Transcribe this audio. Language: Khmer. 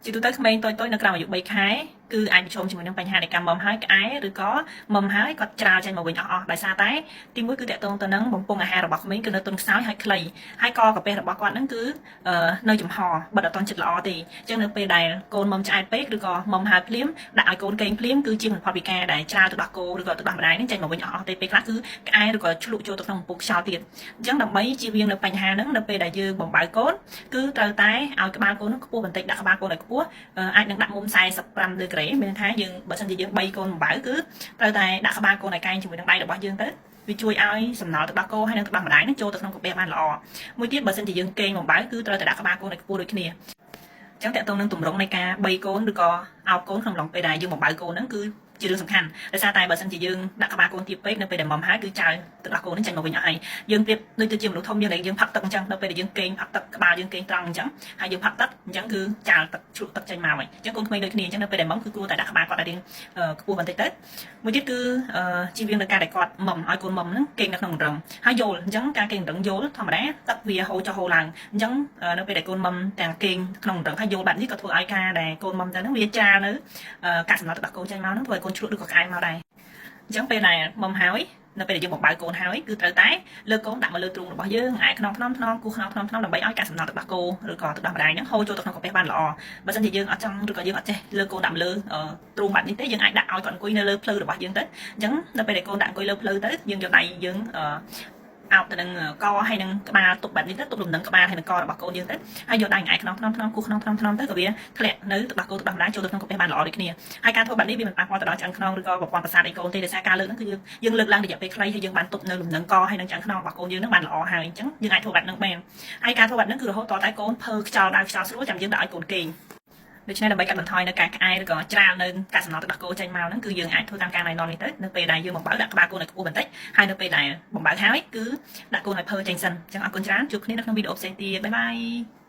ជាទូទៅក្មេងតូចៗនៅក្រោមអាយុ3ខែគឺអាចប្រឈមជាមួយនឹងបញ្ហានៃការមុំហើយក្អែឬក៏មុំហើយគាត់ច្រាលចេញមកវិញអស់ដោយសារតែទីមួយគឺតកតងទៅនឹងបំពង់អាហាររបស់ក្មេងគឺនៅទន់ខ្សោយហើយខ្លីហើយកកាពះរបស់គាត់ហ្នឹងគឺនៅចំហបិទអត់ទាន់ជិតល្អទេអញ្ចឹងនៅពេលដែលកូនមុំឆ្អែតពេកឬក៏មុំហើយភ្លាមដាក់ឲ្យកូនកេងភ្លាមគឺជាមិនផុតពីការដែលច្រាលទៅដោះគោឬក៏ទៅដោះម្ដាយហ្នឹងចេញមកវិញអស់ទេពេលខ្លះគឺក្អែឬក៏ឆ្លុះចូលទៅក្នុងបំពង់ខ្យល់ទៀតអញ្ចឹងដើម្បីជៀសវាងនៅបញ្ហាហ្នឹងនៅពេលដែលយើងបំបើកូនគឺត្រូវតែឲ្យក្បាលកូនហ្នឹងខ្ពស់បន្តិចដាក់ក្បាលកូនឲ្យខ្ពស់អាចនឹងដាក់មុំ45ដឺក្រេមានថាយើងបើសិនជាយើង3កូនបំបើគឺត្រូវតែដាក់ក្បាលកូនឲ្យកែងជាមួយនឹងដៃរបស់យើងទៅវាជួយឲ្យសំណល់ទឹកដោះគោហើយនិងទឹកដោះម្ដាយនឹងចូលទៅក្នុងកាពះបានល្អមួយទៀតបើសិនជាយើងកេងបំបើគឺត្រូវតែដាក់ក្បាលកូនឲ្យខ្ពស់ដូចគ្នាអញ្ចឹងតើតើនឹងទម្រង់នៃការ3កូនឬក៏អោបកូនក្នុងឡុងពេលដែលយើងបំបើកូនហ្នឹងគឺជារឿងសំខាន់ដោយសារតែបើសិនជាយើងដាក់ក្បាលកូនទាបពេកនៅពេលដែលមុំហើយគឺចោលទឹកដោះគោនឹងចេញមកវិញអស់ហើយយើងប្រៀបដូចទៅជាមនុស្សធំយើងផឹកទឹកអញ្ចឹងនៅពេលដែលយើងកេងផឹកទឹកក្បាលយើងកេងត្រង់អញ្ចឹងហើយយើងផឹកទឹកអញ្ចឹងគឺចោលទឹកជ្រក់ទឹកចេញមកវិញអញ្ចឹងកូនក្មេងដូចគ្នាអញ្ចឹងនៅពេលដែលមុំគឺគួរតែដាក់ក្បាលគាត់ឲ្យរៀងខ្ពស់បន្តិចទៅមួយទៀតគឺជៀសវាងនៅការដែលគាត់មុំឲ្យកូនមុំហ្នឹងកេងនៅក្នុងរឹងហើយយល់អញ្ចឹងការកេងរឹងយល់ធម្មតាទឹកវាហូរចុះហូរឡើងអញ្ចឹងនៅពេលដែលកូនមុំទាំងកេងក្នុងរឹងហើយយល់បែបនេះក៏ធ្វើឲ្យការដែលកូនមុំទៅហ្នឹងវាចាលនៅកាកសំណល់ទឹកដោះគោចេញមកហ្នឹងធ្វើឲ្យកូនជ្រក់ឬក៏ក្អែងមកដែរអញ្ចឹងពេលដែលមុំហើយនៅពេលដែលយើងបំបើកូនហើយគឺត្រូវតែលើកកូនដាក់មកលើទ្រូងរបស់យើងអាយខ្នងគូខ្នងដើម្បីឲ្យកាកសំណល់ទឹកដោះគោឬក៏ទឹកដោះម្ដាយហ្នឹងហូរចូលទៅក្នុងកាពះបានល្អបើមិនជាយើងអត់ចង់ឬក៏យើងអត់ចេះលើកកូនដាក់មកលើទ្រូងបាត់នេះទេយើងអាចដាក់ឲ្យគាត់អង្គុយនៅលើភ្លៅរបស់យើងទៅអញ្ចឹងនៅពេលដែលកូនដាក់អង្គុយលើភ្លៅទៅយើងយកដៃយើងអោបទៅនឹងកហើយនឹងក្បាលទុកបែបនេះទៅទុកលំនឹងក្បាលហើយនឹងករបស់កូនយើងទៅហើយយកដៃអាយខ្នងគូខ្នងទៅក៏វាធ្លាក់នៅទឹកដោះគោទឹកដោះម្ដាយចូលទៅក្នុងកាពះបានល្អដូចគ្នាហើយការធ្វើបែបនេះវាមិនប៉ះពាល់ទៅដល់ឆ្អឹងខ្នងឬក៏ប្រព័ន្ធប្រសាទអីកូនទេដោយសារការលើកហ្នឹងគឺយើងលើកឡើងរយៈពេលខ្លីហើយយើងបានទុកនៅលំនឹងកហើយនឹងឆ្អឹងខ្នងរបស់កូនយើងហ្នឹងបានល្អហើយអញ្ចឹងយើងអាចធ្វើបែបហ្នឹងបានហើយការធ្វើបែបហ្នឹងគឺរហូតតតែកូនភើខ្យល់ដៅខ្យល់ស្រួលចាំយើងដាក់ឲ្យកូនគេងដូច្នេះដើម្បីកាត់បន្ថយនៅការក្អែឬក៏ច្រាលនៅកាកសំណល់ទឹកដោះគោចេញមកហ្នឹងគឺយើងអាចធ្វើតាមការណែនាំនេះទៅនៅពេលដែលយើងបំបើដាក់ក្បាលកូនឲ្យខ្ពស់បន្តិចហើយនៅពេលដែលបំបើហើយគឺដាក់កូនឲ្យភើចេញសិនអញ្ចឹងអរគុណច្រើនជួបគ្នានៅក្នុងវីដេអូផ្សេងទៀតបាយបាយ